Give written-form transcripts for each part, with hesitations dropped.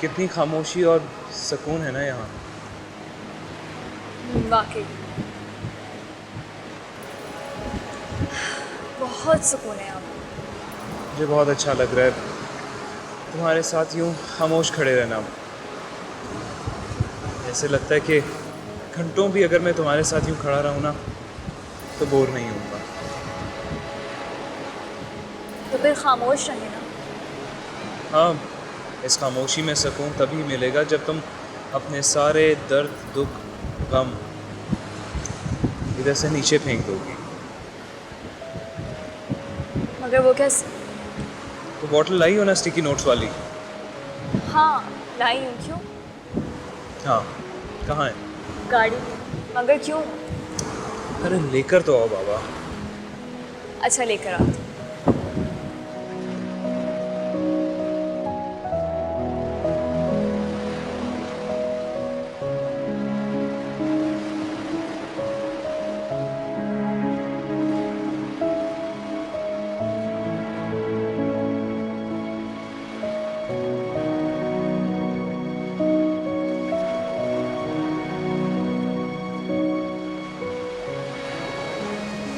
कितनी खामोशी और सुकून है ना यहाँ। वाकई बहुत सुकून है यहाँ पे। मुझे बहुत अच्छा लग रहा है तुम्हारे साथ यूँ खामोश खड़े रहना। ऐसे लगता है कि घंटों भी अगर मैं तुम्हारे साथ यूँ खड़ा रहूँ ना तो बोर नहीं होऊंगा। तो फिर खामोश रहे ना। हाँ, इस खामोशी में सुकून तभी मिलेगा जब तुम अपने सारे दर्द दुख गम इधर से नीचे फेंक दोगी। मगर वो कैसे? तो बॉटल लाई हो ना स्टिकी नोट्स वाली? हाँ लाई हूँ। क्यों? हाँ, कहाँ है? गाड़ी में। मगर क्यों? अरे लेकर तो आओ बाबा। अच्छा लेकर आती हूँ।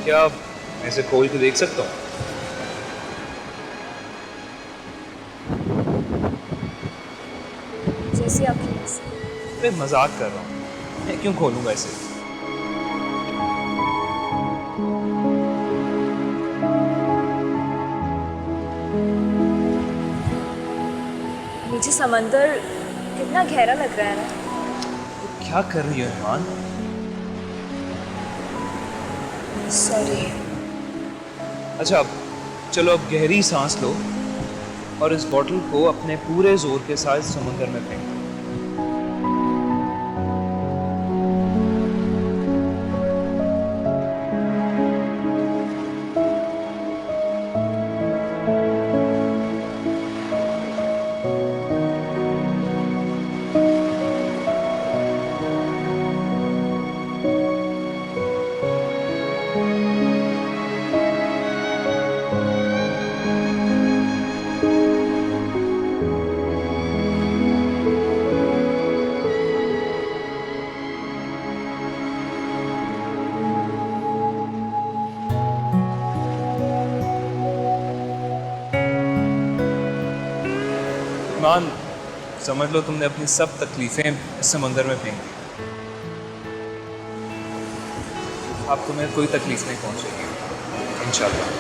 क्या मैं इसे खोल के देख सकता हूँ? जैसी आपकी मर्जी। मैं मजाक कर रहा हूँ, मैं क्यों खोलूँगा इसे? नीचे समंदर कितना गहरा लग रहा है ना। क्या कर रही हो ईमान? सॉरी। अच्छा अब चलो, अब गहरी सांस लो और इस बॉटल को अपने पूरे जोर के साथ समुद्र में फेंको। ईमान, समझ लो तुमने अपनी सब तकलीफें इस समंदर में फेंक दी। अब तुम्हें कोई तकलीफ नहीं पहुंचेगी इंशाल्लाह।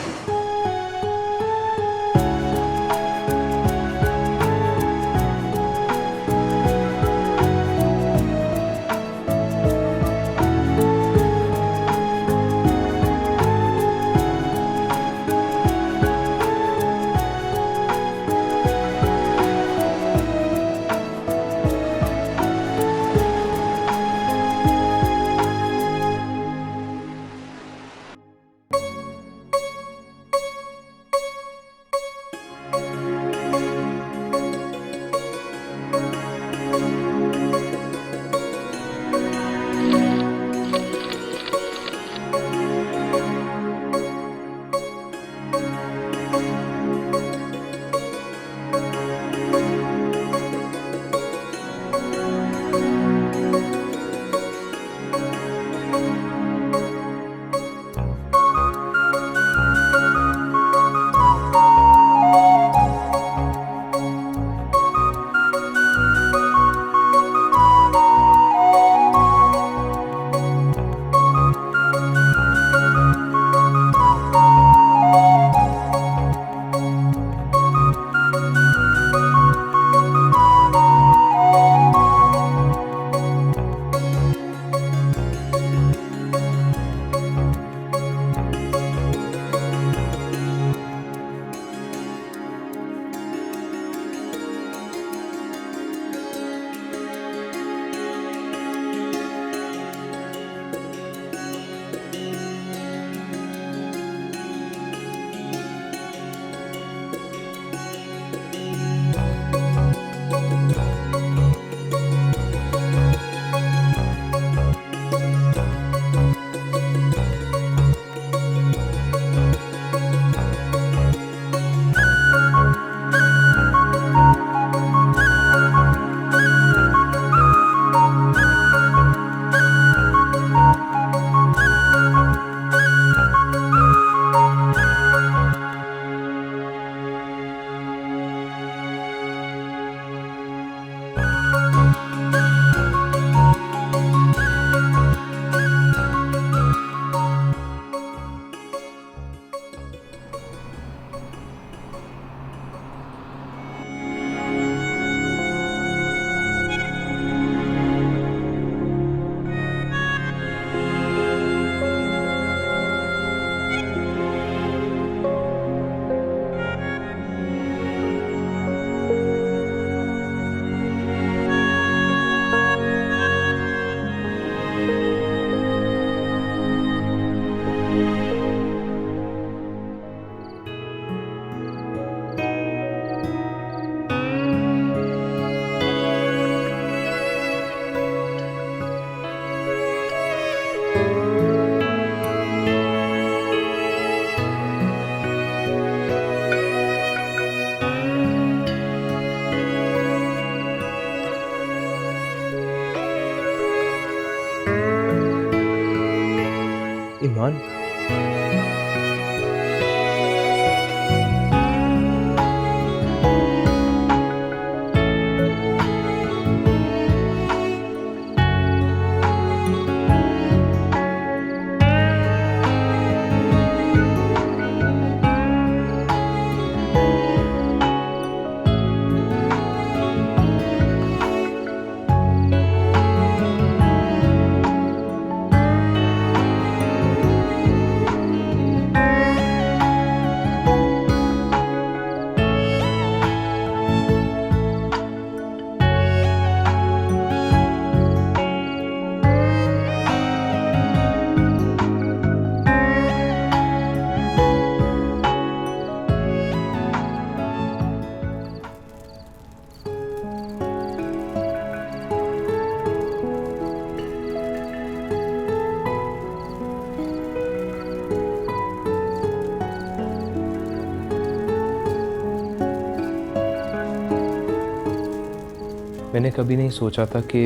मैंने कभी नहीं सोचा था कि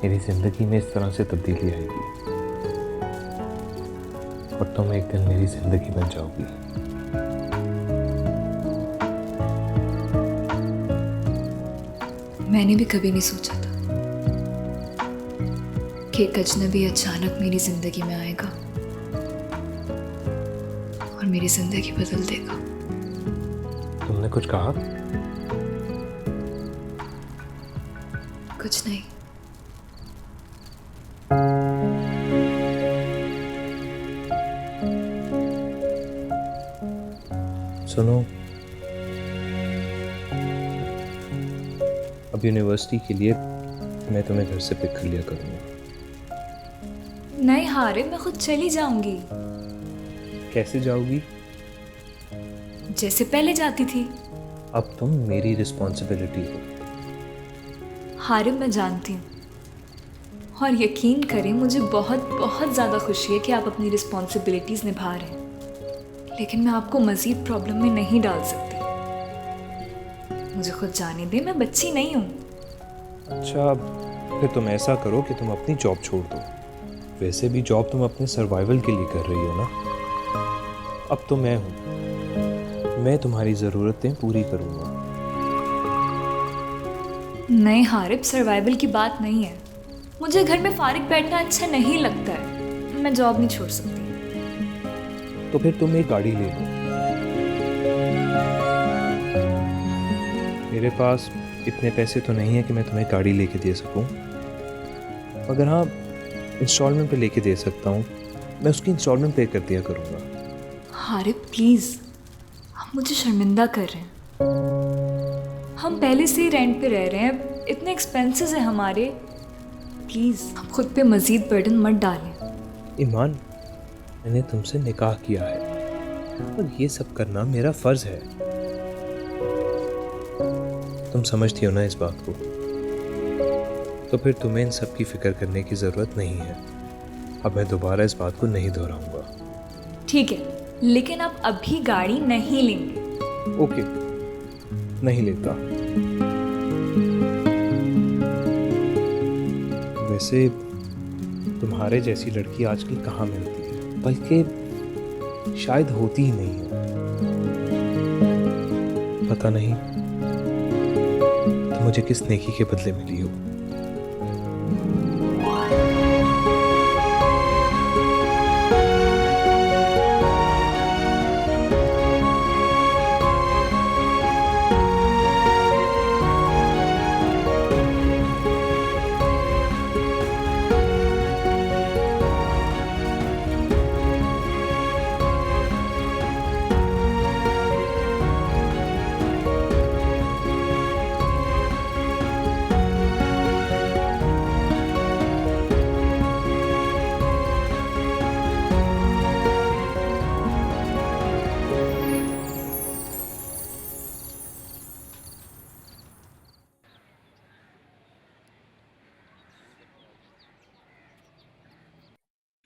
मेरी ज़िंदगी में इस तरह से तब्दीली आएगी और तुम एक दिन मेरी ज़िंदगी बन जाओगी। मैंने भी कभी नहीं सोचा था कि एक अजनबी अचानक मेरी जिंदगी में आएगा और मेरी जिंदगी बदल देगा। तुमने कुछ कहा? कुछ नहीं। सुनो, अब यूनिवर्सिटी के लिए मैं तुम्हें घर से पिक कर लिया करूँगा। नहीं हारिब, मैं खुद चली जाऊंगी। कैसे जाओगी? जैसे पहले जाती थी। अब तुम मेरी रिस्पॉन्सिबिलिटी हो। हारिब, मैं जानती हूँ और यकीन करें मुझे बहुत बहुत ज़्यादा खुशी है कि आप अपनी रिस्पॉन्सिबिलिटीज़ निभा रहे हैं, लेकिन मैं आपको मज़ीद प्रॉब्लम में नहीं डाल सकती। मुझे खुद जाने दें, मैं बच्ची नहीं हूँ। अच्छा, फिर तुम ऐसा करो कि तुम अपनी जॉब छोड़ दो। वैसे भी जॉब तुम अपने सर्वाइवल के लिए कर रही हो ना। अब तो मैं हूँ, मैं तुम्हारी ज़रूरतें पूरी करूँगा। नहीं हारिब, सर्वाइवल की बात नहीं है। मुझे घर में फारिग बैठना अच्छा नहीं लगता है। मैं जॉब नहीं छोड़ सकती। तो फिर तुम एक गाड़ी ले लो। मेरे पास इतने पैसे तो नहीं है कि मैं तुम्हें गाड़ी लेके दे सकूं, मगर हाँ, इंस्टॉलमेंट पे लेके दे सकता हूँ। मैं उसकी इंस्टॉलमेंट पे कर दिया करूँगा। हारिब प्लीज़, आप मुझे शर्मिंदा कर रहे हैं। हम पहले से ही रेंट पे रह रहे हैं, इतने एक्सपेंसेस हैं हमारे। प्लीज़ आप खुद पे मज़ीद बर्डन मत डालें। ईमान, मैंने तुमसे निकाह किया है और ये सब करना मेरा फ़र्ज़ है। तुम समझती हो ना इस बात को? तो फिर तुम्हें इन सब की फ़िक्र करने की ज़रूरत नहीं है। अब मैं दोबारा इस बात को नहीं दोहराऊंगा। ठीक है, लेकिन आप अभी गाड़ी नहीं लेंगे। ओके, नहीं लेता। वैसे तुम्हारे जैसी लड़की आजकल कहाँ मिलती है, बल्कि शायद होती ही नहीं है। पता नहीं तो मुझे किस नेकी के बदले मिली हो।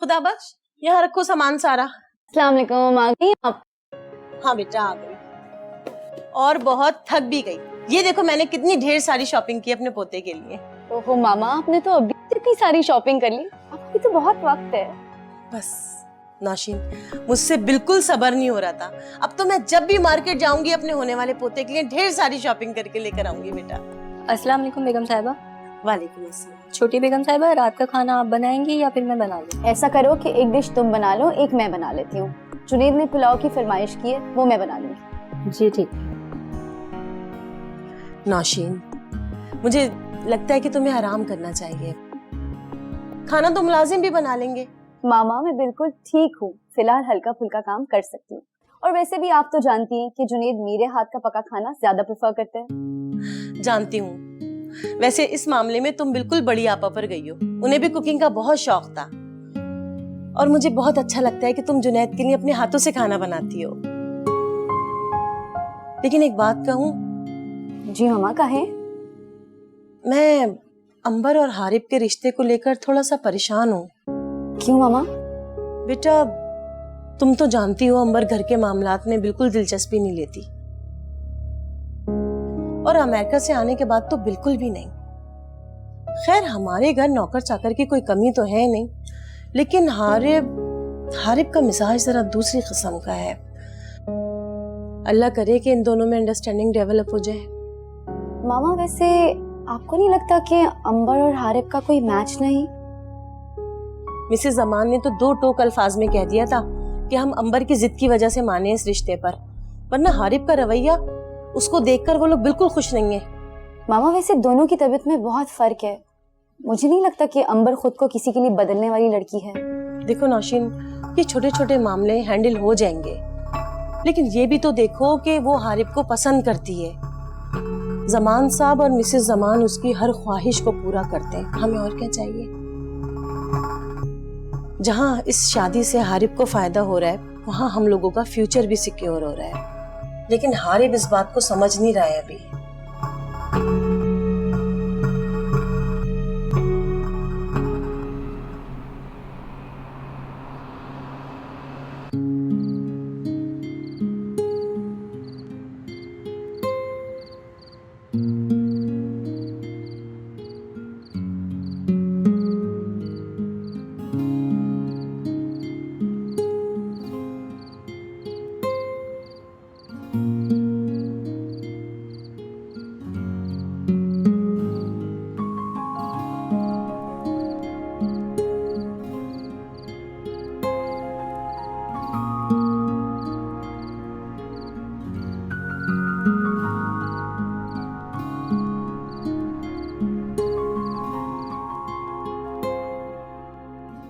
खुदाबख्श, यहाँ रखो सामान सारा। अस्सलाम वालेकुम, आ गई आप? हाँ बेटा, आ गई और बहुत थक भी गई। ये देखो मैंने कितनी ढेर सारी शॉपिंग की अपने पोते के लिए। ओहो मामा, आपने तो अभी इतनी सारी शॉपिंग कर ली। आपकी तो बहुत वक्त है। बस नौशीन, मुझसे बिल्कुल सब्र नहीं हो रहा था। अब तो मैं जब भी मार्केट जाऊंगी अपने होने वाले पोते के लिए ढेर सारी शॉपिंग करके लेकर आऊंगी बेटा। अस्सलाम वालेकुम बेगम साहिबा। वालेकुम अस्सलाम। छोटी बेगम साहिबा, रात का खाना आप बनाएंगी या फिर मैं बना लूं? ऐसा करो कि एक डिश तुम बना लो, एक मैं बना लेती हूँ। जुनैद ने पुलाव की फरमाइश की है, वो मैं बना लूंगी। जी ठीक। नौशीन, मुझे लगता है कि तुम्हें आराम करना चाहिए। खाना तो मुलाजिम भी बना लेंगे। मामा मैं बिल्कुल ठीक हूँ, फिलहाल हल्का फुल्का काम कर सकती हूँ। और वैसे भी आप तो जानती हैं कि जुनैद मेरे हाथ का पका खाना ज्यादा प्रेफर करते हैं। जानती हूँ, वैसे इस मामले में तुम बिल्कुल बड़ी आपा पर गई हो। उन्हें भी कुकिंग का बहुत शौक था और मुझे बहुत अच्छा लगता है कि तुम जुनैद के लिए अपने हाथों से खाना बनाती हो। लेकिन एक बात कहूँ? जी मामा, कहें। मैं अंबर और हारिब के रिश्ते को लेकर थोड़ा सा परेशान हूँ। क्यों मामा? बेटा, तुम तो जानती हो अंबर घर के मामलात में बिल्कुल दिलचस्पी नहीं लेती और अमेरिका से आने के बाद तो बिल्कुल भी नहीं। खैर हमारे घर नौकर चाकर की कोई कमी तो है नहीं, लेकिन हारिब का मिजाज जरा दूसरी किस्म का है। अल्लाह करे कि इन दोनों में अंडरस्टैंडिंग डेवलप हो जाए। मामा वैसे आपको नहीं लगता कि अंबर और हारिब का कोई मैच नहीं? मिसेस जमान ने तो दो टोक अल्फाज में कह दिया था कि हम अंबर की जिद की वजह से माने इस रिश्ते पर, वरना हारिब का रवैया, उसको देखकर वो लोग बिल्कुल खुश नहीं है। मामा वैसे दोनों की तबीयत में बहुत फर्क है। मुझे नहीं लगता कि अंबर खुद को किसी के लिए बदलने वाली लड़की है। देखो नौशीन, ये छोटे छोटे मामले हैंडल हो जाएंगे, लेकिन ये भी तो देखो कि वो हारिब को पसंद करती है। जमान साहब और मिसेस जमान उसकी हर ख्वाहिश को पूरा करते हैं, हमें और क्या चाहिए। जहां इस शादी से हारिब को फायदा हो रहा है, वहां हम लोगों का फ्यूचर भी सिक्योर हो रहा है, लेकिन हारिब इस बात को समझ नहीं रहा है अभी।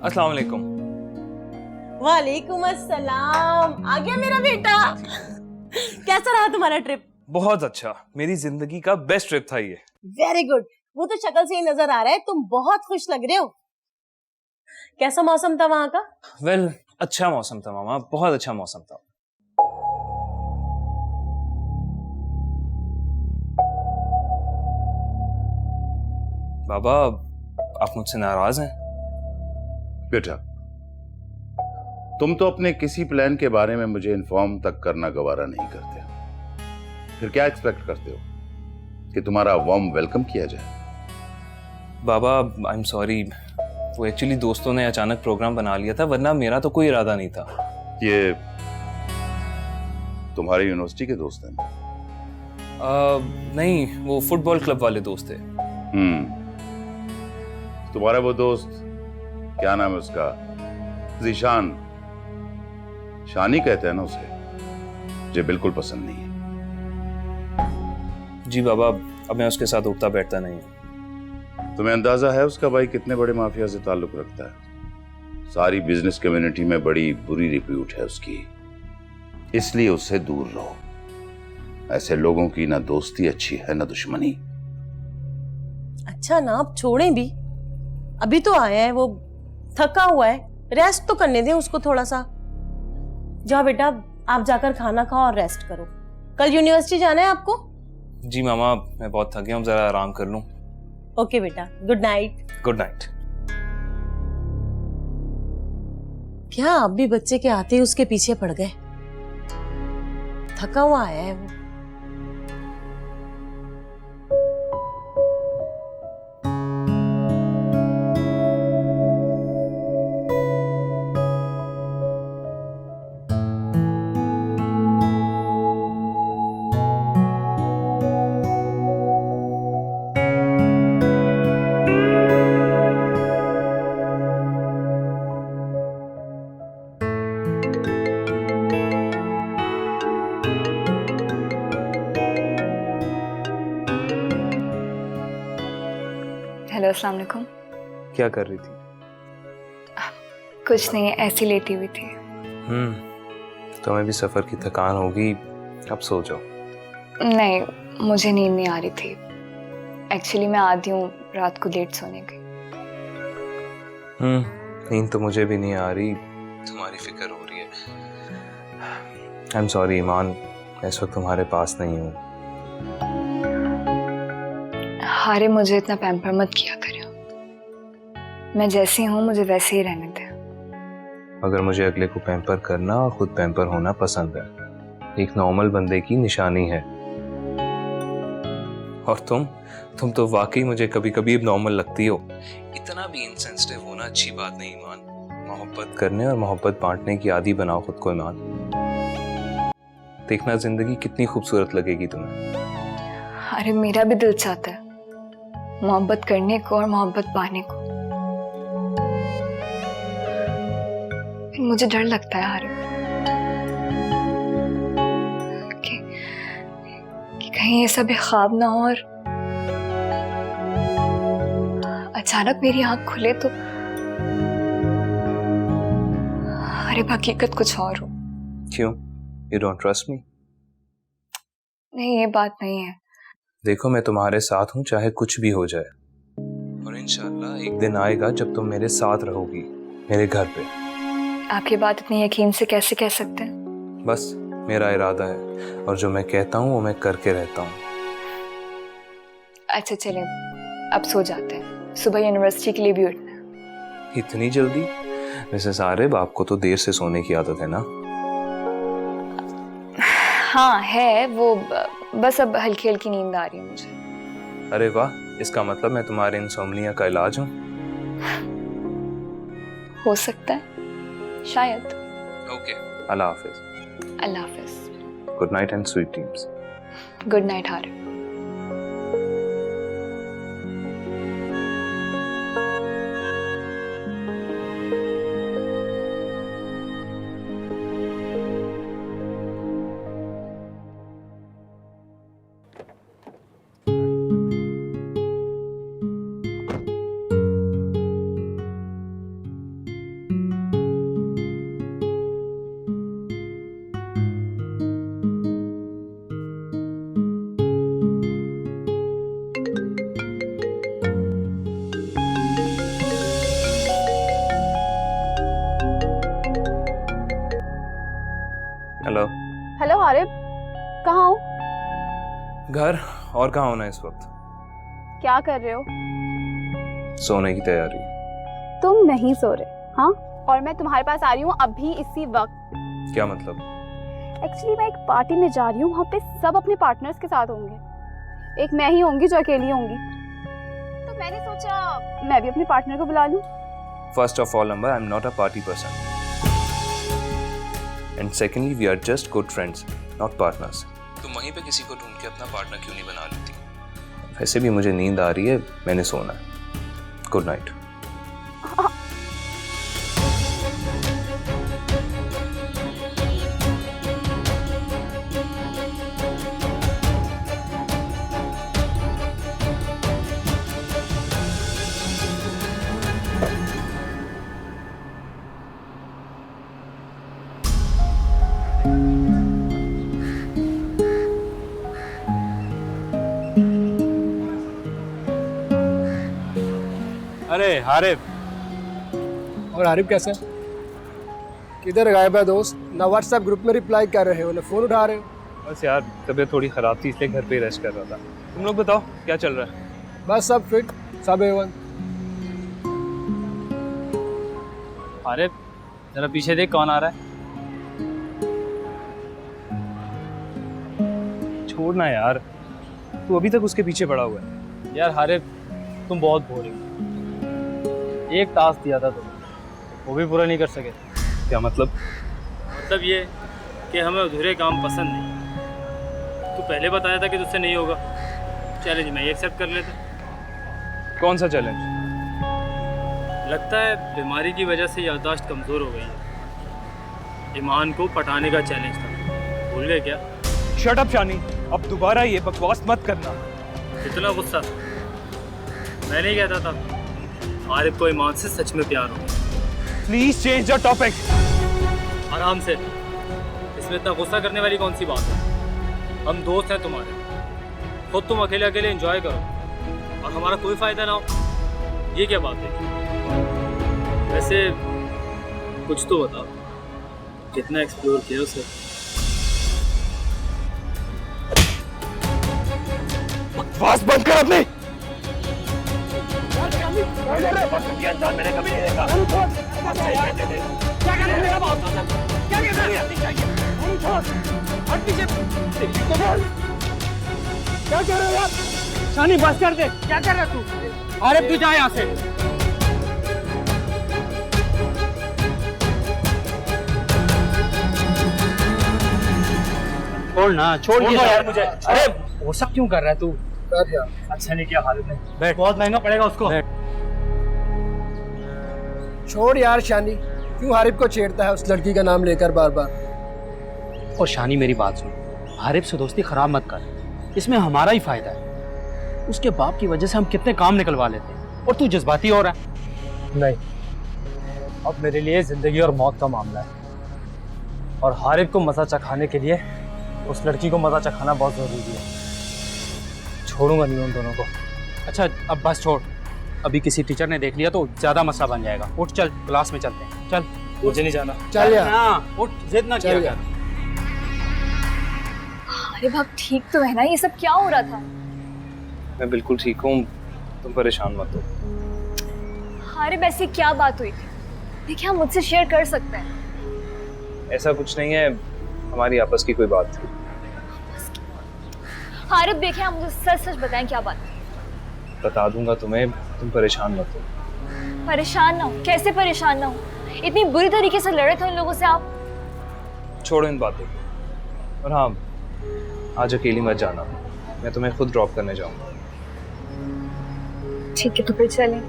अस्सलाम वालेकुम। वालेकुम अस्सलाम। आ गया मेरा बेटा। कैसा रहा तुम्हारा ट्रिप? बहुत अच्छा, मेरी जिंदगी का बेस्ट ट्रिप था ये। Very good. वो तो शक्ल से ही नजर आ रहा है, तुम बहुत खुश लग रहे हो। कैसा मौसम था वहां का? वेल, अच्छा मौसम था मामा, बहुत अच्छा मौसम था। बाबा, आप मुझसे नाराज हैं? बेटा, तुम तो अपने किसी प्लान के बारे में मुझे इन्फॉर्म तक करना गवारा नहीं करते, फिर क्या एक्सपेक्ट करते हो कि तुम्हारा वार्म वेलकम किया जाए? बाबा, आई एम सॉरी, वो एक्चुअली दोस्तों ने अचानक प्रोग्राम बना लिया था, वरना मेरा तो कोई इरादा नहीं था। ये तुम्हारी यूनिवर्सिटी के दोस्त हैं? नहीं, वो फुटबॉल क्लब वाले दोस्त थे। तुम्हारा वो दोस्त, क्या नाम है उसका, जीशान, शानी कहते हैं ना उसे, मुझे बिल्कुल पसंद नहीं है। जी बाबा, अब मैं उसके साथ उठता बैठता नहीं हूँ। तुम्हें अंदाजा है उसका भाई कितने बड़े माफिया से ताल्लुक रखता है? सारी बिजनेस कम्युनिटी में बड़ी बुरी रिप्यूट है उसकी, इसलिए उससे दूर रहो। ऐसे लोगों की ना दोस्ती अच्छी है ना दुश्मनी। अच्छा ना, आप छोड़ें भी, अभी तो आया है, वो थका हुआ है, रेस्ट तो करने दें उसको थोड़ा सा। जाओ बेटा, आप जाकर खाना खाओ और रेस्ट करो। कल यूनिवर्सिटी जाना है आपको? जी मामा, मैं बहुत थक गया हूँ, जरा आराम कर लूँ। ओके बेटा, गुड नाइट। Good night. क्या आप भी बच्चे के आते ही उसके पीछे पड़ गए? थका हुआ आया है वो। हेलो, अस्सलाम वालेकुम। क्या कर रही थी? कुछ नहीं, ऐसी लेटी हुई थी। तुम्हें भी सफर की थकान होगी, अब सो जाओ। नहीं, मुझे नींद नहीं आ रही थी। एक्चुअली मैं आदी हूँ रात को लेट सोने की। नींद तो मुझे भी नहीं आ रही, तुम्हारी फिक्र हो रही है। आई एम सॉरी ईमान, मैं इस वक्त तुम्हारे पास नहीं हूँ। हारे, मुझे इतना पैम्पर मत किया करो। मैं जैसी हूँ मुझे वैसे ही रहने दे। अगर मुझे अगले को पैम्पर करना और खुद पैम्पर होना पसंद है, एक नॉर्मल बंदे की निशानी है। और तुम तो वाकई मुझे कभी कभी नॉर्मल लगती हो। इतना भी इनसेंसिटिव होना अच्छी बात नहीं ईमान। मोहब्बत करने और मोहब्बत बांटने की आदी बनाओ खुद को ईमान। देखना जिंदगी कितनी खूबसूरत लगेगी तुम्हें। अरे मेरा भी दिल चाहता है मोहब्बत करने को और मोहब्बत पाने को, लेकिन मुझे डर लगता है हारिम कि कहीं ये सब एक ख्वाब ना हो और अचानक मेरी आंख खुले तो अरे हकीकत कुछ और हो। क्यों? You don't trust me? नहीं, ये बात नहीं है। देखो मैं तुम्हारे साथ हूँ चाहे कुछ भी हो जाए, और इंशाल्लाह एक दिन आएगा जब तुम मेरे साथ रहोगी मेरे घर पे। आप ये बात इतनी यकीन से कैसे कह सकते हैं? बस मेरा इरादा है और जो मैं कहता हूँ वो मैं करके रहता हूँ। अच्छा चलें, अब सो जाते हैं, सुबह यूनिवर्सिटी के लिए भी उठना है। इतनी जल्दी? मिसेस आरिब, आपको तो देर से सोने की आदत है ना? हाँ है, वो बस अब हल्की हल्की नींद आ रही है मुझे। अरे वाह, इसका मतलब मैं तुम्हारे इंसोम्निया का इलाज हूँ। हो सकता है, शायद। ओके, अल्लाह हाफिज। अल्लाह हाफिज। Good night and sweet dreams. Good night Harim. Hello. Hello Harib, कहाँ हो? घर, और कहाँ होना इस वक्त? क्या कर रहे हो? सोने की तैयारी। तुम नहीं सो रहे? हाँ, और मैं तुम्हारे पास आ रही हूँ अभी इसी वक्त। क्या मतलब? एक्चुअली मैं एक पार्टी में जा रही हूँ, वहाँ पे सब अपने पार्टनर्स के साथ होंगे, एक मैं ही होंगी जो अकेली होंगी। तो मैंने सोचा मैं भी अपने पार्टनर को बुला लूँ। First of all, Amber, I'm not a party person. And secondly, we are just good friends, not partners. तुम वहीं पे किसी को ढूंढ के अपना पार्टनर क्यों नहीं बना लेती? वैसे भी मुझे नींद आ रही है, मैंने सोना है। Good night. अरे हारिब। और हारिब कैसे? किधर गायब है दोस्त? ना व्हाट्सएप ग्रुप में रिप्लाई कर रहे हो, ना फोन उठा रहे हो। बस यार, तबीयत थोड़ी खराब थी इसलिए घर पे ही रेस्ट कर रहा था। तुम लोग बताओ क्या चल रहा है? बस सब फिट, सब A1। हारिब, जरा पीछे देख कौन आ रहा है। छोड़ना यार, तू अभी तक उसके पीछे पड़ा हुआ है। यार हारिब, तुम बहुत बोरिंग। एक टास्क दिया था तुम, वो भी पूरा नहीं कर सके। क्या मतलब? मतलब ये कि हमें अधूरे काम पसंद नहीं। तू पहले बताया था कि तुझसे नहीं होगा। चैलेंज मैं एक्सेप्ट कर लेता। कौन सा चैलेंज? लगता है बीमारी की वजह से याददाश्त कमज़ोर हो गई है। ईमान को पटाने का चैलेंज था, भूल गए क्या? शट अप शानी, अब दोबारा ये बकवास मत करना। इतना गुस्सा मैं नहीं कहता था। हारिब को ईमान से सच में प्यार हो। Please change the topic. आराम से, इसमें इतना गुस्सा करने वाली कौन सी बात है? हम दोस्त हैं तुम्हारे, खुद तुम अकेले अकेले एंजॉय करो और हमारा कोई फायदा ना हो, ये क्या बात है? वैसे कुछ तो बताओ, कितना एक्सप्लोर किया उसे? बकवास बंद कर अपनी। क्या कह रहे हो यार? शानी बस कर दे, क्या कर रहा तू? अरे तू जा यहाँ से। छोड़ ना, छोड़ यार मुझे। अरे वो सब क्यों कर रहा है तू? कर दिया। अच्छा नहीं किया खालिद ने। बैठ, बहुत महंगा पड़ेगा उसको। छोड़ यार शानी, क्यों हारिब को छेड़ता है उस लड़की का नाम लेकर बार बार? और शानी मेरी बात सुन, हारिब से दोस्ती खराब मत कर, इसमें हमारा ही फायदा है। उसके बाप की वजह से हम कितने काम निकलवा लेते हैं और तू जज्बाती हो रहा है। नहीं, अब मेरे लिए जिंदगी और मौत का मामला है और हारिब को मजा चखाने के लिए उस लड़की को मजा चखाना बहुत जरूरी है। छोड़ूंगा नहीं उन दोनों को। अच्छा अब बस छोड़, अभी किसी टीचर ने देख लिया तो ज्यादा मसला बन जाएगा। उठ चल, क्लास में चलते हैं। चल, मुझे नहीं जाना। चल यार। हाँ, उठ, जिद ना किया कर। अरे बाप, ठीक तो है ना? ये सब क्या हो रहा था? मैं बिल्कुल ठीक हूँ, तुम परेशान मत हो। अरे वैसे क्या बात हुई थी? ये क्या मुझसे शेयर कर सकते हैं? ऐसा कुछ नहीं है, हमारी आपस की कोई बात थी। हारिब देखें, आप मुझे सच सच बताएं क्या बात थी। बता दूंगा तुम्हें, तुम परेशान मत हो। परेशान ना हो? कैसे परेशान ना हो? इतनी बुरी तरीके से लड़े थे उन लोगों से आप। छोड़ो इन बातों को। और हाँ, आज अकेली मत जाना, मैं तुम्हें खुद ड्रॉप करने जाऊंगा। ठीक है, तो फिर चलें।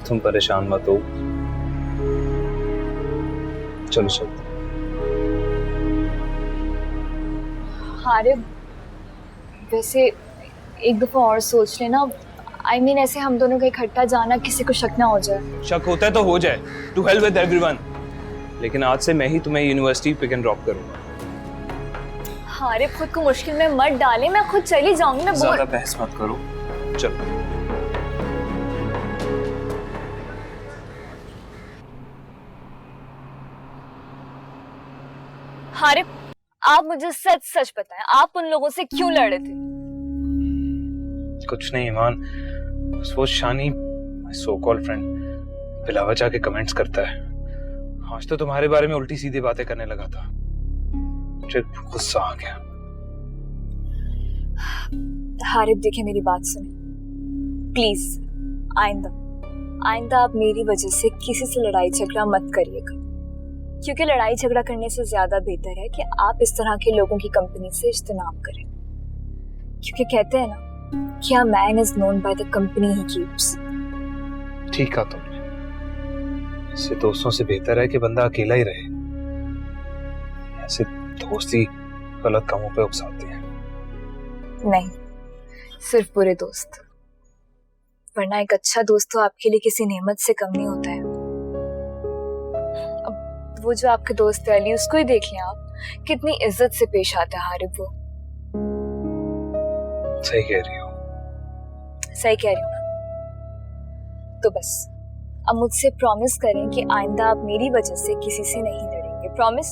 तुम परेशान मत हो, चलो चलते। हारिब, वैसे एक दफा और सोच लेना। I mean, ऐसे हम दोनों का इकट्ठा जाना, किसी को शक ना हो जाए। शक होता है तो हो जाए, टू हेल विद एवरीवन। लेकिन आज से मैं ही तुम्हें यूनिवर्सिटी पिक एंड ड्रॉप करूंगा। हारिब, खुद को मुश्किल में मत डाले, मैं खुद चली जाऊंगी। मैं ज्यादा बहस मत करो, चलो। हारिब, आप मुझे सच सच बताएं, आप उन लोगों से क्यों लड़े थे? कुछ नहीं ईमान, बस वो शानी, सो कॉल्ड फ्रेंड, बिला वजह के कमेंट्स करता है। आज तो तुम्हारे बारे में उल्टी सीधी बातें करने लगा था, मुझे गुस्सा आ गया। हारिब देखिए, मेरी बात सुने प्लीज। आइंदा आप मेरी वजह से किसी से लड़ाई झगड़ा मत करिएगा, क्योंकि लड़ाई झगड़ा करने से ज्यादा बेहतर है कि आप इस तरह के लोगों की कंपनी से इज्तनाब करें। क्योंकि कहते हैं ना कि a man is known by the company he keeps। ठीक कहा तुमने, ऐसे दोस्तों से बेहतर है कि बंदा अकेला ही रहे। ऐसे दोस्ती गलत कामों पे उकसाते हैं। नहीं, सिर्फ बुरे दोस्त, वरना एक अच्छा दोस्त तो आपके लिए किसी नेमत से कम नहीं होता है। अब वो जो आपके दोस्त है अली, उसको ही देख लें आप, कितनी इज्जत से पेश आता है हारिब वो। सही कह रही हो। सही कह रही हूँ ना? तो बस अब मुझसे प्रॉमिस करें कि आइंदा आप मेरी वजह से किसी से नहीं लड़ेंगे। प्रॉमिस?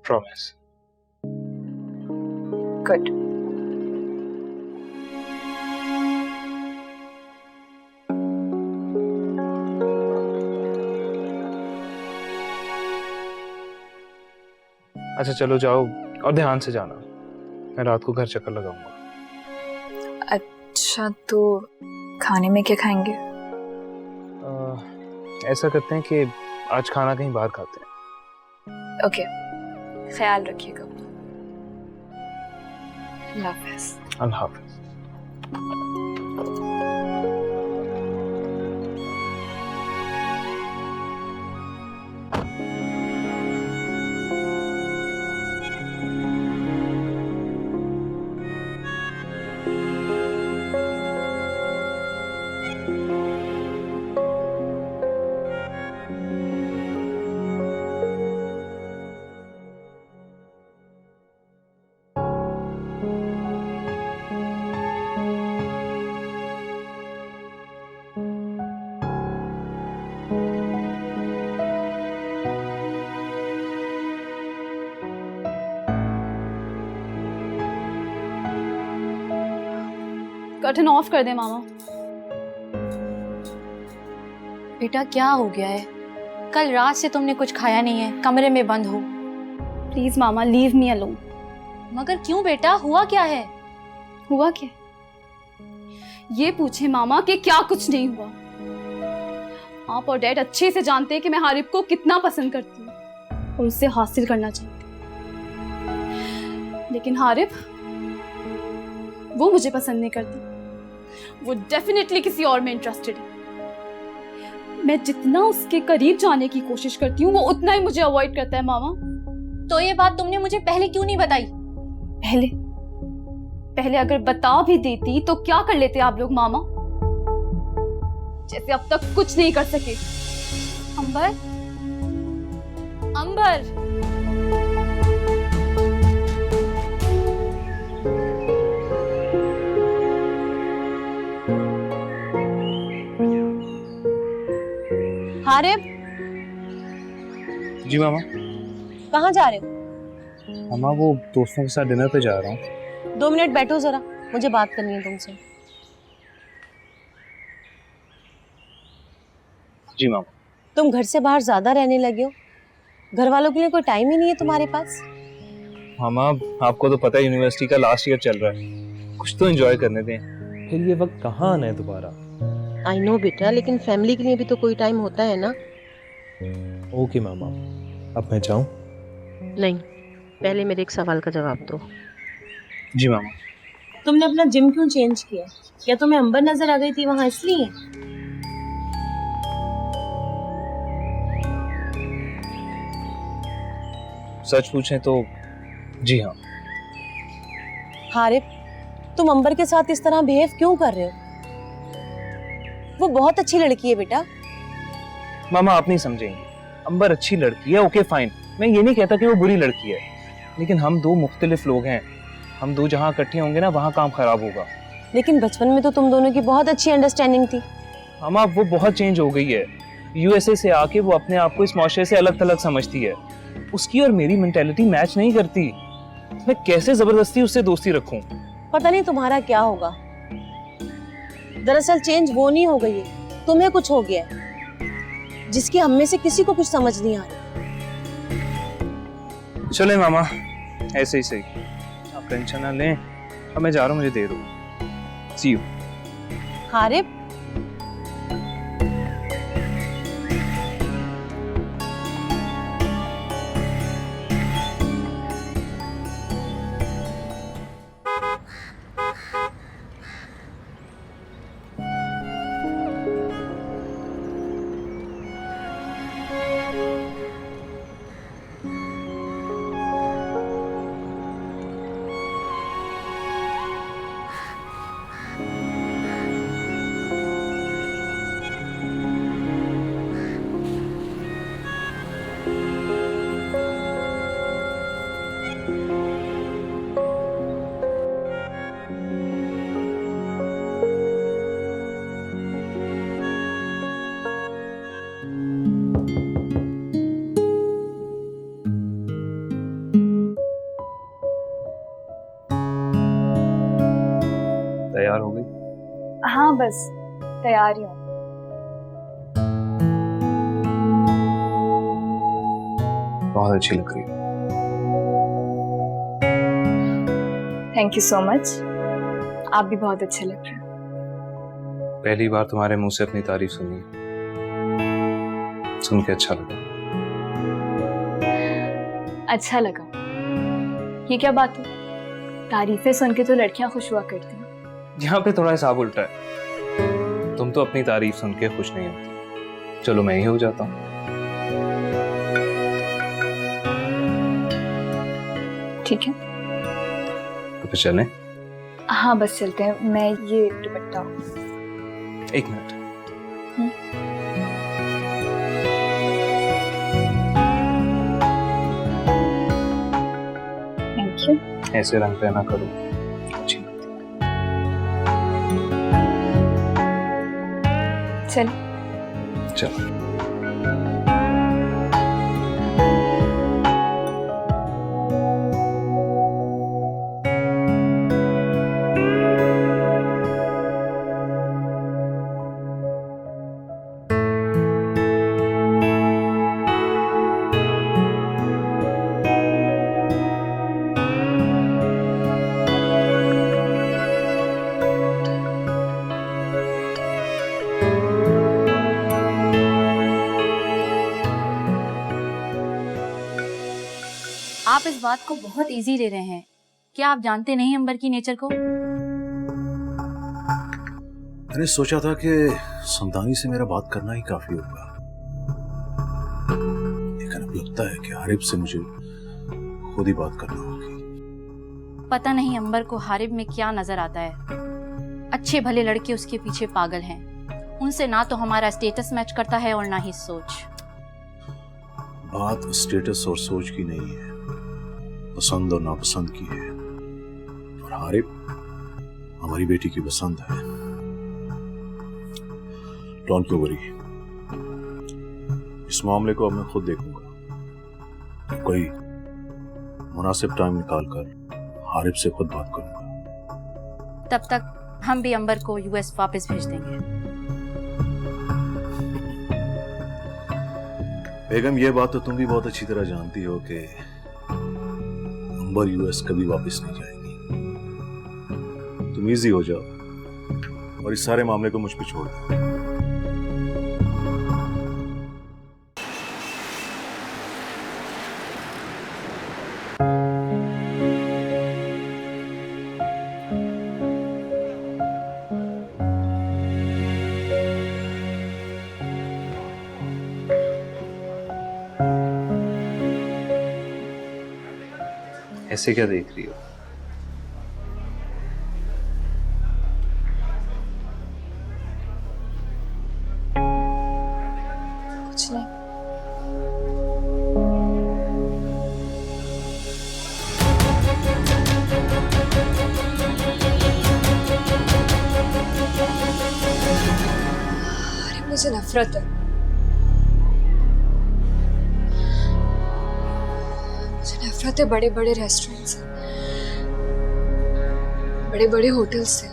प्रॉमिस। गुड। अच्छा चलो जाओ, और ध्यान से जाना, मैं रात को घर चक्कर लगाऊंगा। अच्छा, तो खाने में क्या खाएंगे? ऐसा करते हैं कि आज खाना कहीं बाहर खाते हैं। ओके, ख्याल रखिएगा। अल्लाह हाफ़िज़। अल्लाह हाफ़िज़। कर्टन ऑफ कर दे मामा। बेटा क्या हो गया है? कल रात से तुमने कुछ खाया नहीं है, कमरे में बंद हो। Please mama leave me alone. मगर क्यों बेटा, हुआ क्या है? हुआ क्या? ये पूछे मामा कि क्या कुछ नहीं हुआ। आप और डैड अच्छे से जानते हैं कि मैं हारिब को कितना पसंद करती हूँ और उससे हासिल करना चाहती हूँ, लेकिन हारिब वो मुझे पसंद नहीं करती। वो डेफिनेटली किसी और में इंटरेस्टेड है। मैं जितना उसके करीब जाने की कोशिश करती हूँ वो उतना ही मुझे अवॉइड करता है मामा। तो ये बात तुमने मुझे पहले क्यों नहीं बताई? पहले अगर बता भी देती तो क्या कर लेते आप लोग मामा? जैसे अब तक कुछ नहीं कर सके। अंबर, अंबर, हारिब, जी मामा। कहाँ जा रहे हो? मामा वो दोस्तों के साथ डिनर पे जा रहा हूँ। 2 मिनट बैठो जरा, मुझे बात करनी है तुमसे। जी मामा। तुम घर से बाहर ज्यादा रहने लगे हो, घर वालों के लिए कोई टाइम ही नहीं है तुम्हारे पास। मामा आपको तो पता है यूनिवर्सिटी का लास्ट ईयर चल रहा है, कुछ तो एंजॉय करने दें। फिर ये वक्त कहाँ आना है दोबारा। आई नो बेटा, लेकिन फैमिली के लिए भी तो कोई टाइम होता है ना। ओके मामा, अब मैं जाऊँ? नहीं, पहले मेरे एक सवाल का जवाब दो। जी मामा। तुमने अपना जिम क्यों चेंज किया? क्या तुम्हें अंबर नजर आ गई थी वहां इसलिए? सच पूछें तो जी हाँ। हारिब, तुम अंबर के साथ इस तरह बिहेव क्यों कर रहे हो? वो बहुत अच्छी लड़की है बेटा। मामा आप नहीं समझेंगे, अंबर अच्छी लड़की है, ओके फाइन। मैं ये नहीं कहता कि वो बुरी लड़की है, लेकिन हम दो मुख्तलिफ लोग हैं। हम दो जहाँ इकट्ठे होंगे ना वहाँ काम खराब होगा। लेकिन बचपन में तो तुम दोनों की बहुत अच्छी अंडरस्टैंडिंग थी। मामा वो बहुत चेंज हो गई है। यूएसए से आके वो अपने आप को इस माशरे से अलग थलग समझती है। उसकी और मेरी मेंटेलिटी मैच नहीं करती। मैं कैसे जबरदस्ती उससे दोस्ती रखूं? पता नहीं तुम्हारा क्या होगा। दरअसल चेंज वो नहीं हो गई है, तुम्हें कुछ हो गया है जिसकी हम में से किसी को कुछ समझ नहीं आ रही। चले मामा, ऐसे ही सही, आप टेंशन ना लें। अब मैं जा रहा हूँ, मुझे देर हो। सी यू। हारिब, तैयार हो गई? हाँ बस तैयार ही हूँ। बहुत अच्छी लग रही है। Thank you so much. आप भी बहुत अच्छे लग रहे हैं। पहली बार तुम्हारे मुंह से अपनी तारीफ सुनी, सुन के अच्छा लगा। अच्छा लगा? ये क्या बात है? तारीफें सुन के तो लड़कियां खुश हुआ करती हैं। यहाँ पे थोड़ा हिसाब उल्टा है। तुम तो अपनी तारीफ सुन के खुश नहीं होती। चलो मैं ही हो जाता हूँ। ठीक है, तो फिर चलें? हाँ बस चलते हैं। मैं ये दुपट्टा। एक मिनट। Thank you. ऐसे रंग पहना करो, अच्छी लगती चल। है। चलो। आप इस बात को बहुत इजी ले रहे हैं। क्या आप जानते नहीं अंबर की नेचर को? मैंने सोचा था कि समदानी से मेरा बात करना ही काफी होगा, लेकिन अब लगता है कि हारिब से मुझे खुद ही बात करना होगी। पता नहीं अंबर को हारिब में क्या नजर आता है। अच्छे भले लड़के उसके पीछे पागल हैं। उनसे ना तो हमारा स्टेटस मैच करता है और ना ही सोच। बात स्टेटस और सोच की नहीं है, पसंद और नापसंद की है। और हारिब हमारी बेटी की पसंद है। डोंट यू वरी, इस मामले को अब मैं खुद देखूंगा। कोई मुनासिब टाइम निकालकर हारिब से खुद बात करूंगा। तब तक हम भी अंबर को यूएस वापस भेज देंगे। बेगम, ये बात तो तुम भी बहुत अच्छी तरह जानती हो कि अंबर यूएस कभी वापस नहीं जाएगी। तुम इजी हो जाओ और इस सारे मामले को मुझ पे छोड़ दो। ऐसे क्या देख रही हो? कुछ नहीं। अरे मुझे नफरत है। मुझे नफरत है बड़े बड़े रेस्टोरेंट से, बड़े बड़े होटल से,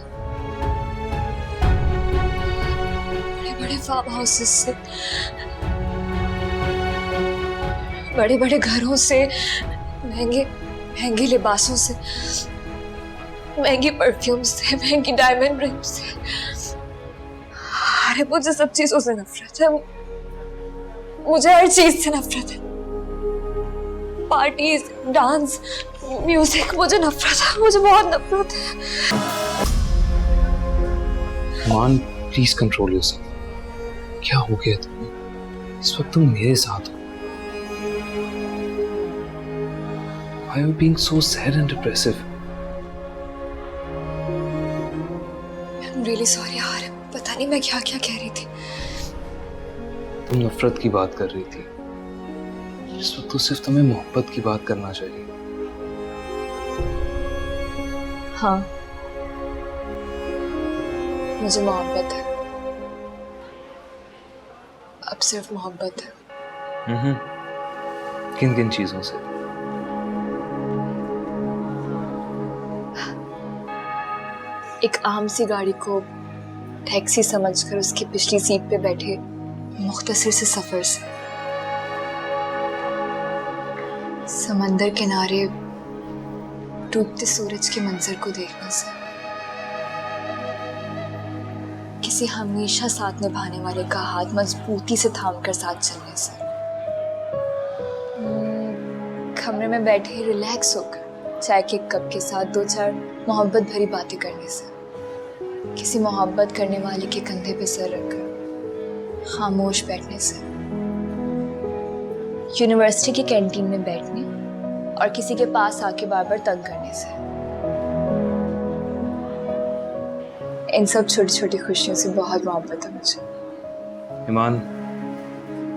बड़े बड़े फार्म हाउसेस से, बड़े बड़े घरों से, महंगे महंगे लिबासों से, महंगी परफ्यूम से, महंगी डायमंड रिंग्स से। अरे मुझे सब चीजों से नफरत है। मुझे हर चीज से नफरत है। पार्टीज, डांस, म्यूजिक, मुझे नफरत है। मुझे बहुत नफरत है। मान, प्लीज कंट्रोल योरसेल्फ। क्या हो गया तुम्हें? इस वक्त तुम मेरे साथ हो। Why are you being so sad and depressive? I'm really sorry यार, पता नहीं मैं क्या क्या कह रही थी। तुम नफरत की बात कर रही थी। इस वक्त तो सिर्फ तुम्हें मोहब्बत की बात करना चाहिए। हाँ, मुझे मोहब्बत है। अब सिर्फ मोहब्बत है। किन किन चीजों से? एक आम सी गाड़ी को टैक्सी समझकर उसकी पिछली सीट पे बैठे मुख्तसर से सफर से, समंदर किनारे डूबते सूरज के मंजर को देखने से, किसी हमेशा साथ निभाने वाले का हाथ मजबूती से थामकर साथ चलने से, कमरे में बैठे रिलैक्स होकर चाय के कप के साथ दो चार मोहब्बत भरी बातें करने से, किसी मोहब्बत करने वाले के कंधे पे सर रखकर खामोश बैठने से, यूनिवर्सिटी की कैंटीन में बैठने और किसी के पास आके बार बार तंग करने से। इन सब छोटी छोटी खुशियों से बहुत मोहब्बत है मुझे। ईमान,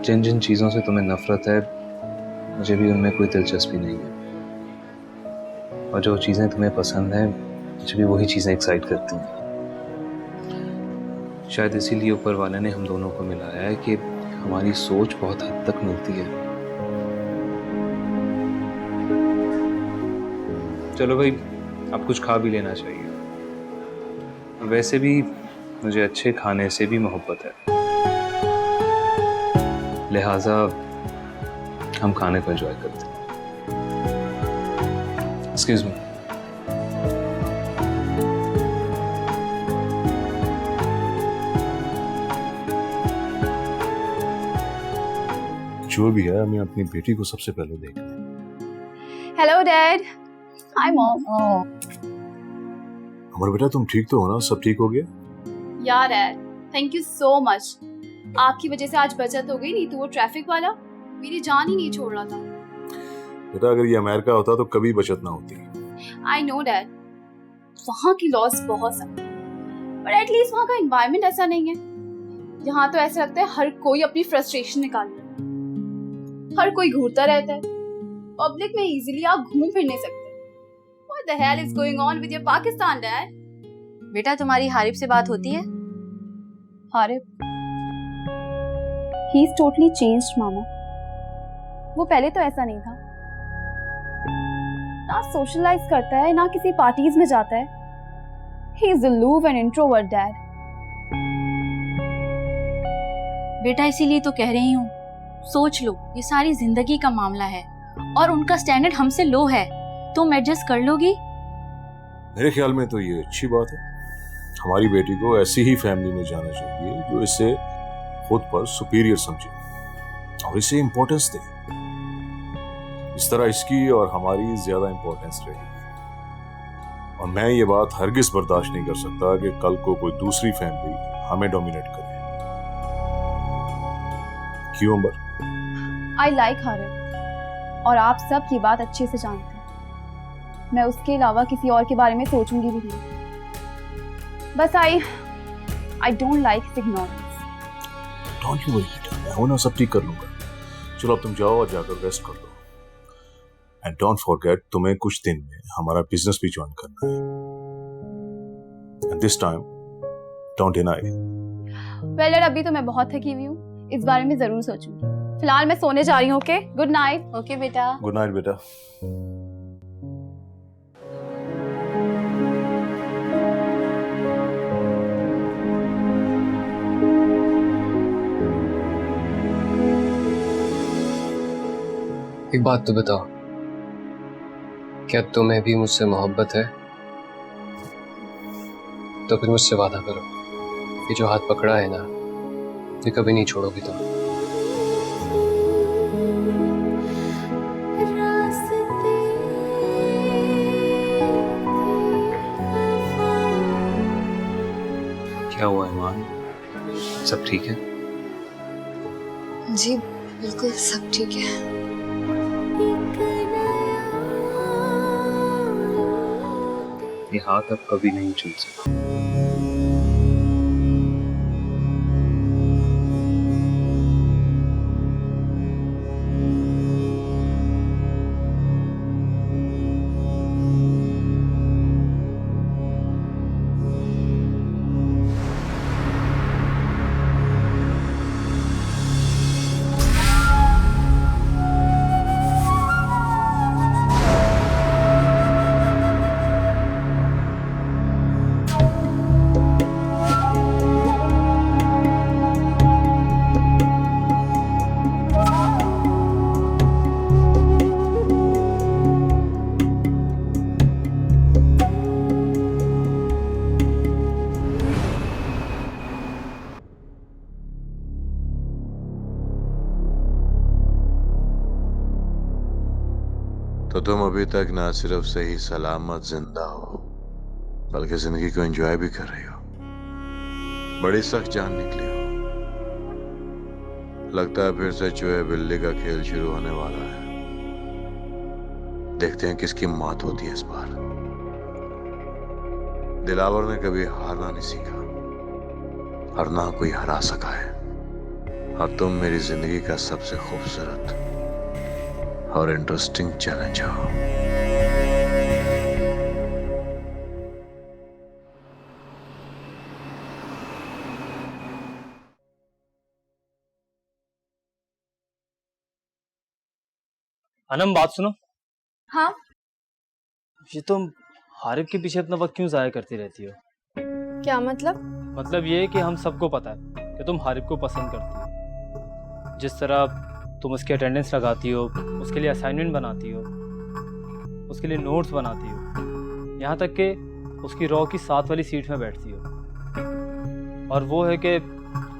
जिन जिन चीजों से तुम्हें नफरत है, मुझे भी उनमें कोई दिलचस्पी नहीं है। और जो चीजें तुम्हें पसंद हैं, मुझे भी वही चीजें एक्साइट करती हैं। शायद इसीलिए ऊपर वाले ने हम दोनों को मिलाया है कि हमारी सोच बहुत हद तक मिलती है। चलो भाई, अब कुछ खा भी लेना चाहिए। वैसे भी मुझे अच्छे खाने से भी मोहब्बत है, लिहाजा हम खाने को एंजॉय करते हैं। Excuse me. जो भी है, हमें अपनी बेटी को सबसे पहले देखना है। Hello dad. Hi mom. Amar बेटा तुम ठीक तो हो ना? सब ठीक हो गया? यार dad, thank you so much. आपकी वजह से आज बचत हो गई, नहीं तो वो ट्रैफिक वाला मेरी जान ही नहीं छोड़ रहा था। बेटा अगर ये अमेरिका होता तो कभी बचत ना होती। आई नो डैड, वहाँ की लॉस बहुत सख्त है, पर एटलीस्ट वहाँ का एनवायरनमेंट ऐसा नहीं है। यहाँ तो ऐसा लगता है हर कोई अपनी फ्रस्ट्रेशन निकाल रहा है, हर कोई घूरता रहता है। पब्लिक में इजीली आप घूम फिर नहीं सकते। What the hell is going on with your Pakistan, Dad? बेटा तुम्हारी हारिब से बात होती है? Harib, he is totally changed, मामा। वो पहले तो ऐसा नहीं था, ना सोशलाइज करता है, ना किसी पार्टीज में जाता है। He is aloof and introvert, Dad. बेटा इसीलिए तो कह रही हूँ, सोच लो ये सारी जिंदगी का मामला है और उनका स्टैंडर्ड हमसे लो है, तुम एडजस्ट कर लोगी? मेरे ख्याल में तो ये अच्छी बात है। हमारी बेटी को ऐसी ही फैमिली में जाना चाहिए जो इसे खुद पर सुपीरियर समझे और इसे इम्पोर्टेंस दे। इस तरह इसकी और हमारी ज्यादा इम्पोर्टेंस रहेगी। और मैं ये बात हरगिज बर्दाश्त नहीं कर सकता कि कल को कोई दूसरी फैमिली हमें डोमिनेट करे। क्यों अंबर? I like हारिब, और आप सब ये बात अच्छे से जानते हैं। मैं उसके अलावा किसी और के बारे में सोचूंगी भी नहीं। बस I don't like his ignorance. Don't you worry बेटा, मैं हूं ना, सब ठीक कर लूंगा। चलो अब तुम जाओ और जाकर रेस्ट कर लो। एंड डोंट फॉरगेट, तुम्हें कुछ दिन में हमारा बिजनेस भी ज्वाइन करना है। And this time don't deny. Well dad, अभी तो मैं बहुत थकी हुई हूँ, इस बारे में जरूर सोचूंगी। फिलहाल मैं सोने जा रही हूँ। Okay, good night. ओके बेटा। गुड नाइट बेटा। एक बात तो बताओ, क्या तुम्हें भी मुझसे मोहब्बत है? तो फिर मुझसे वादा करो, ये जो हाथ पकड़ा है ना, ये कभी नहीं छोड़ोगी तुम। क्या हुआ ईमान? सब ठीक है? जी बिल्कुल सब ठीक है। ये हाथ अब कभी नहीं चल सकता। तो तुम अभी तक ना सिर्फ सही सलामत जिंदा हो, बल्कि जिंदगी को एंजॉय भी कर रही हो। बड़ी सख्त जान निकली हो। लगता है फिर से चूहे बिल्ली का खेल शुरू होने वाला है। देखते हैं किसकी मौत होती है इस बार। दिलावर ने कभी हारना नहीं सीखा और ना कोई हरा सका है। और तुम मेरी जिंदगी का सबसे खूबसूरत और इंटरेस्टिंग चैलेंज हो। अनम बात सुनो। हाँ, ये तुम हारिब के पीछे अपना वक्त क्यों जाया करती रहती हो? क्या मतलब? मतलब ये कि हम सबको पता है कि तुम हारिब को पसंद करती हो। जिस तरह तुम उसकी अटेंडेंस लगाती हो, उसके लिए असाइनमेंट बनाती हो, उसके लिए नोट्स बनाती हो, यहाँ तक कि उसकी रॉ की 7 वाली सीट में बैठती हो। और वो है कि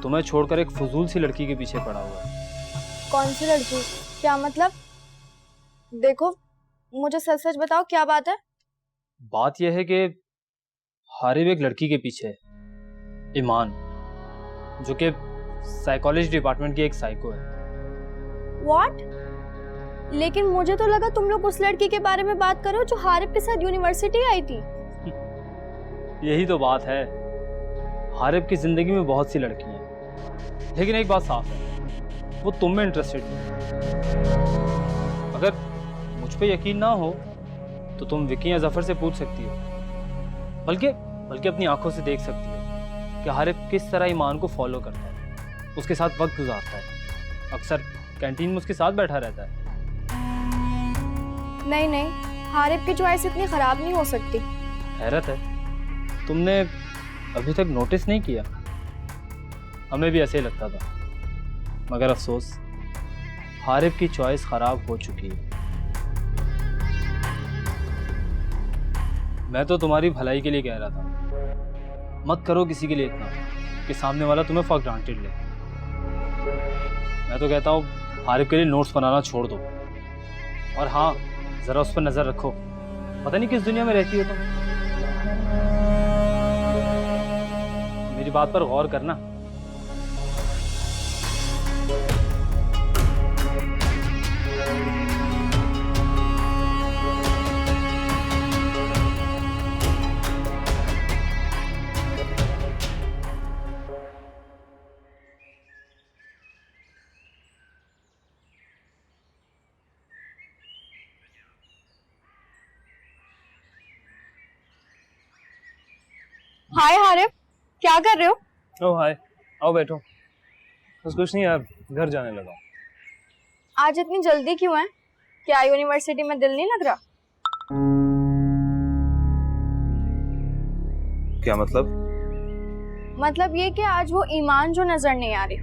तुम्हें छोड़कर एक फजूल सी लड़की के पीछे पड़ा हुआ है। कौन सी लड़की? क्या मतलब? देखो, मुझे सच सच बताओ क्या बात है। बात यह है कि हारिब एक लड़की के पीछे है, ईमान, जो कि साइकोलॉजी डिपार्टमेंट की एक साइको है। व्हाट? लेकिन मुझे तो लगा तुम लोग उस लड़की के बारे में बात करो जो हारिब के साथ यूनिवर्सिटी आई थी। यही तो बात है, हारिब की जिंदगी में बहुत सी लड़कियां हैं, लेकिन एक बात साफ है, वो तुम में इंटरेस्टेड नहीं। अगर मुझ पे यकीन ना हो तो तुम विकी या जफर से पूछ सकती हो, बल्कि अपनी आंखों से देख सकती हो कि हारिब किस तरह ईमान को फॉलो करता है, उसके साथ वक्त गुजारता है, अक्सर कैंटीन में उसके साथ बैठा रहता है। नहीं, हारिब की चॉइस इतनी खराब नहीं हो सकती। हैरत है, तुमने अभी तक नोटिस नहीं किया? हमें भी ऐसे ही लगता था, मगर अफसोस हारिब की चॉइस खराब हो चुकी है। मैं तो तुम्हारी भलाई के लिए कह रहा था, मत करो किसी के लिए इतना कि सामने वाला तुम्हें फॉर ग्रांटेड ले। मैं तो कहता हूँ हारिब के लिए नोट्स बनाना छोड़ दो, और हाँ, जरा उस पर नजर रखो, पता नहीं किस दुनिया में रहती हो तुम। मेरी बात पर गौर करना। हाय हारिब, क्या कर रहे हो? ओह हाय, आओ बैठो। बस कुछ नहीं यार, घर जाने लगा। आज इतनी जल्दी क्यों है? क्या यूनिवर्सिटी में दिल नहीं लग रहा? क्या मतलब? मतलब ये कि आज वो ईमान जो नजर नहीं आ रही।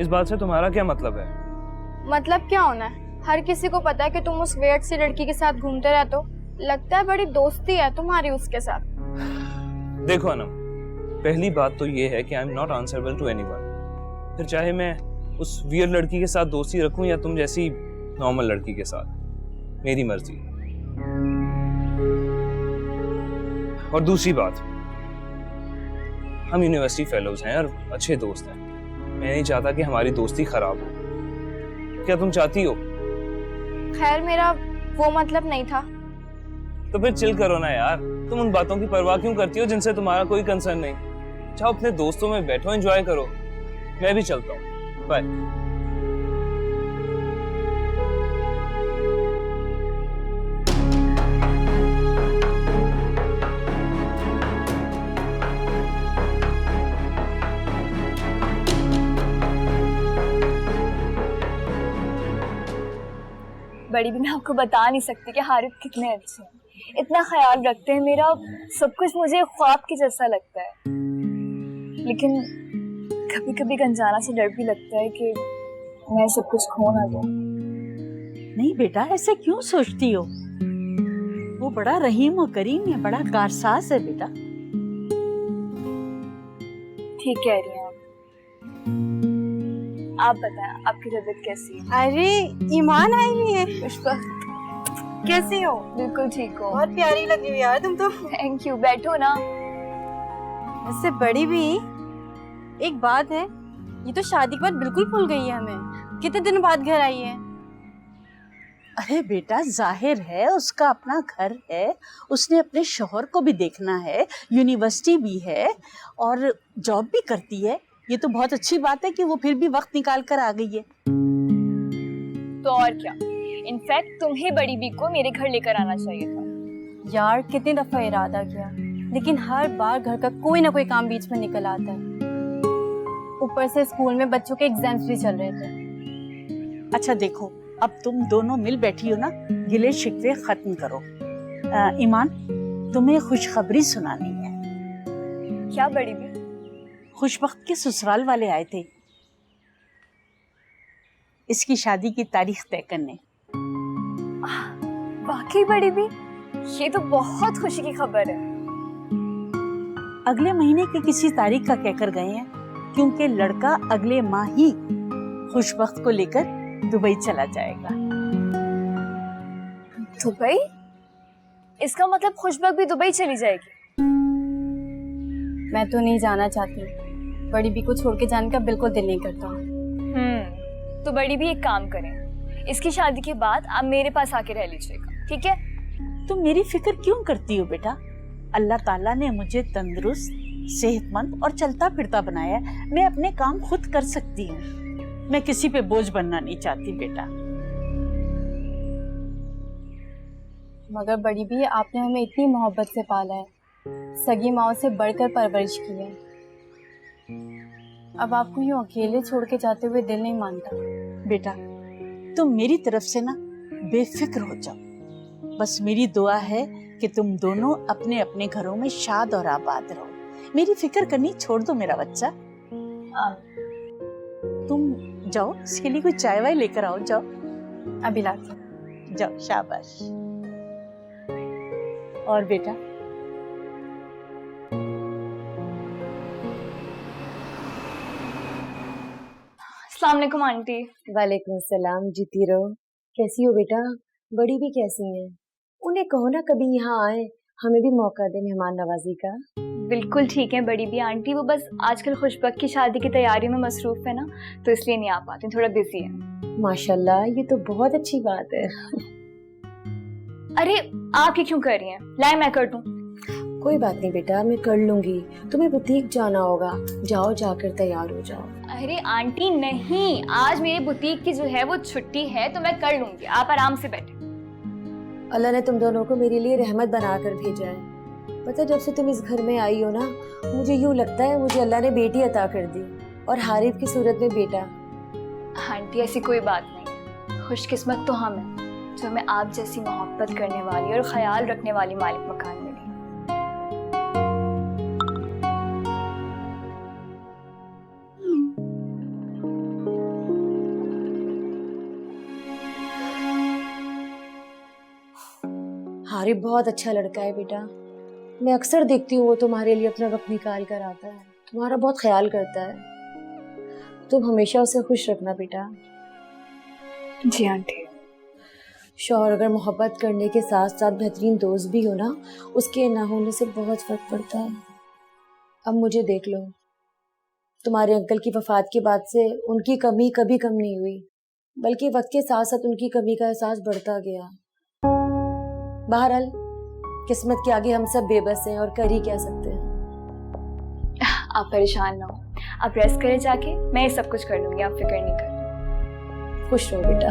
इस बात से तुम्हारा क्या मतलब है? मतलब क्या होना है? हर किसी को पता है कि तुम उस वेट सी लड़की के साथ घूमते रहते हो। लगता है बड़ी दोस्ती है तुम्हारी उसके साथ। देखो अनम, पहली बात तो ये है कि I am not answerable to anyone. फिर चाहे मैं उस वियर्ड लड़की के साथ दोस्ती रखूं या तुम जैसी नॉर्मल लड़की के साथ, मेरी मर्जी। और दूसरी बात, हम यूनिवर्सिटी फेलोज हैं और अच्छे दोस्त हैं। मैं नहीं चाहता कि हमारी दोस्ती खराब हो। क्या तुम चाहती हो? खैर, मेरा वो मतलब नहीं था। तो फिर चिल करो ना यार, तुम उन बातों की परवाह क्यों करती हो जिनसे तुम्हारा कोई कंसर्न नहीं? जाओ अपने दोस्तों में बैठो, एंजॉय करो। मैं भी चलता हूँ, बाय। बड़ी भी मैं आपको बता नहीं सकती कि हारिब कितने अच्छे हैं, इतना ख्याल रखते हैं मेरा, सब कुछ मुझे ख्वाब के जैसा लगता है। लेकिन कभी कभी अनजाना से डर भी लगता है कि मैं सब कुछ खो ना दूं। नहीं बेटा, ऐसे क्यों सोचती हो? वो बड़ा रहीम और करीम है, बड़ा कारसाज है बेटा। ठीक कह रही हैं आप बताएं आपकी तबीयत कैसी है? अरे ईमान आई हुई है। पुष्पा, कैसी हो? बिल्कुल ठीक हो। बहुत प्यारी लगी हुई यार तुम तो। थैंक यू, बैठो ना। इससे बड़ी भी एक बात है, ये तो शादी के बाद बिल्कुल भूल गई है हमें। कितने दिन बाद घर आई है? अरे बेटा, जाहिर है उसका अपना घर है, उसने अपने शौहर को भी देखना है, यूनिवर्सिटी भी है और जॉब भी करती है। ये तो बहुत अच्छी बात है कि वो फिर भी वक्त निकाल कर आ गई है। तो और क्या, इनफैक्ट तुम्हें बड़ी बी को मेरे घर लेकर आना चाहिए था। यार कितनी दफा इरादा किया, लेकिन हर बार घर का कोई ना कोई काम बीच में निकल आता है। ऊपर से स्कूल में बच्चों के एग्जाम्स भी चल रहे थे। अच्छा देखो, अब तुम दोनों मिल बैठी हो ना, गिले शिकवे खत्म करो। ईमान, तुम्हें खुशखबरी सुनानी है। क्या बड़ी बी? खुशबख्त के ससुराल वाले आए थे इसकी शादी की तारीख तय करने। वाकई बड़ी बी, ये तो बहुत खुशी की खबर है। अगले महीने की किसी तारीख का कहकर गए हैं, क्योंकि लड़का अगले माह ही खुशबख्त को लेकर दुबई चला जाएगा। दुबई? इसका मतलब खुशबक भी दुबई चली जाएगी? मैं तो नहीं जाना चाहती, बड़ी बी को छोड़ के जाने का बिल्कुल दिल नहीं करता। तो बड़ी भी एक काम करें, इसकी शादी के बाद आप मेरे पास आके रह लीजिएगा, ठीक है? तुम मेरी फिक्र क्यों करती हो बेटा? अल्लाह ताला ने मुझे तंदुरुस्त, सेहतमंद और चलता फिरता बनाया है। मैं अपने काम खुद कर सकती हूँ। मैं किसी पे बोझ बनना नहीं चाहती बेटा। मगर बड़ी भी, आपने हमें इतनी मोहब्बत से पाला है, सगी माओ से बढ़कर परवरिश की है। अब आपको यूं अकेले छोड़ के जाते हुए दिल नहीं मानता। बेटा तुम मेरी तरफ से ना बेफिक्र हो जाओ। बस मेरी दुआ है कि तुम दोनों अपने अपने घरों में शाद और आबाद रहो। मेरी फिक्र करनी छोड़ दो मेरा बच्चा। तुम जाओ, इसके लिए कोई चाय वाय लेकर आओ। जाओ अभी लाती हूं। जाओ, शाबाश। और बेटा अस्सलाम वालेकुम आंटी। वालेकुम सलाम। जीती रहो। कैसी हो बेटा? बड़ी भी कैसी हैं? उन्हें कहो ना कभी यहाँ आए, हमें भी मौका दे मेहमान नवाजी का। बिल्कुल ठीक है बड़ी भी आंटी, वो बस आजकल खुशबक की शादी की तैयारियों में मसरूफ है ना, तो इसलिए नहीं आ पाती, थोड़ा बिजी है। माशाल्लाह, ये तो बहुत अच्छी बात है। अरे आप ये क्यों कर रही हैं? लाए मैं कर दूं। कोई बात नहीं बेटा, मैं कर लूंगी। तुम्हें बुटीक जाना होगा, जाओ जाकर तैयार हो जाओ। अरे आंटी नहीं, आज मेरी बुटीक की जो है वो छुट्टी है, तो मैं कर लूंगी, आप आराम से बैठे। अल्लाह ने तुम दोनों को मेरे लिए रहमत बनाकर भेजा है। पता, जब से तुम इस घर में आई हो ना, मुझे यूं लगता है मुझे अल्लाह ने बेटी अता कर दी, और हारिब की सूरत में बेटा। आंटी ऐसी कोई बात नहीं, खुशकिस्मत तो हम हैं जो हमें आप जैसी मोहब्बत करने वाली और ख्याल रखने वाली मालिक मकान मिली। हारिब बहुत अच्छा लड़का है बेटा। मैं अक्सर देखती हूँ वो तुम्हारे लिए अपना वक्त निकाल कर आता है, तुम्हारा बहुत ख्याल करता है। तुम हमेशा उसे खुश रखना बेटा। जी आंटी। शौहर अगर मोहब्बत करने के साथ साथ बेहतरीन दोस्त भी हो ना, उसके ना होने से बहुत फर्क पड़ता है। अब मुझे देख लो, तुम्हारे अंकल की वफात के बाद से उनकी कमी कभी कम नहीं हुई, बल्कि वक्त के साथ साथ उनकी कमी का एहसास बढ़ता गया। बहरहाल किस्मत के आगे हम सब बेबस हैं और कर ही क्या सकते हैं। आप परेशान ना हो, आप रेस्ट करें जाके, मैं सब कुछ कर लूंगी, आप फिक्र नहीं करना। खुश रहो बेटा।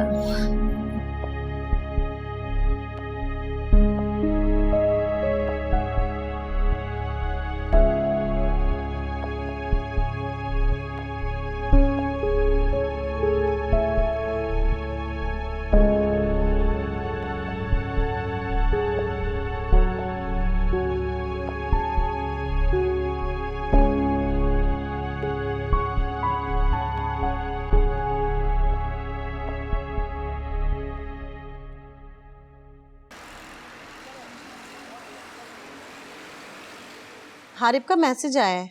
हारिब का मैसेज आया है,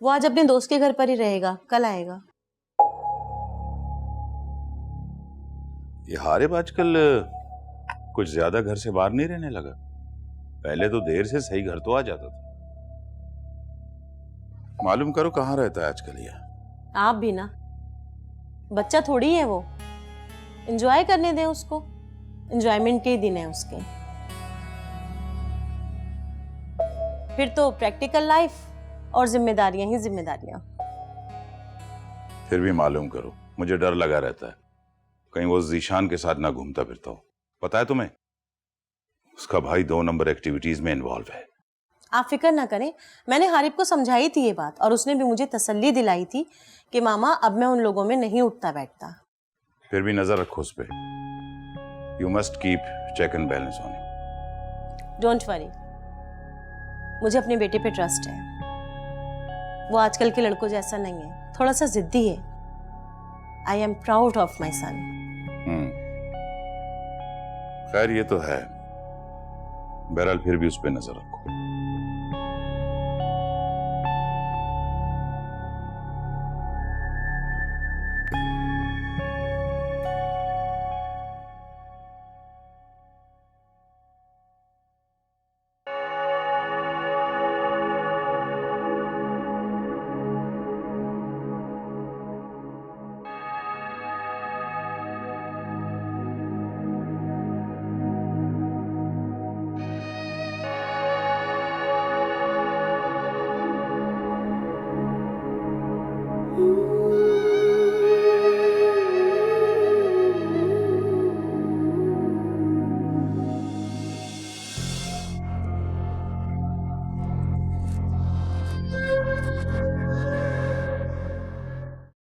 वो आज अपने दोस्त के घर पर ही रहेगा, कल आएगा। ये हारिब आजकल कुछ ज्यादा घर से बाहर नहीं रहने लगा। पहले तो देर से सही घर तो आ जाता था। मालूम करो कहाँ रहता है आजकल ये। आप भी ना, बच्चा थोड़ी है वो, एंजॉय करने दें उसको, एंजॉयमेंट के ही दिन है उसके। फिर तो प्रैक्टिकल लाइफ और जिम्मेदारियां ही जिम्मेदारियां। फिर भी मालूम करो, मुझे डर लगा रहता है कहीं वो जीशान के साथ ना घूमता फिरता हो। पता है तुम्हें, उसका भाई 2 नंबर एक्टिविटीज में इन्वॉल्व है। आप फिक्र ना करें, मैंने हारिब को समझाई थी ये बात, और उसने भी मुझे तसल्ली दिलाई थी कि मामा अब मैं उन लोगों में नहीं उठता बैठता। फिर भी नजर रखो उस पे। You must keep check and balance on him. Don't worry, मुझे अपने बेटे पे ट्रस्ट है। वो आजकल के लड़कों जैसा नहीं है, थोड़ा सा जिद्दी है। I am proud of my son. खैर ये तो है, बहरहाल फिर भी उस पे नजर रखो। है।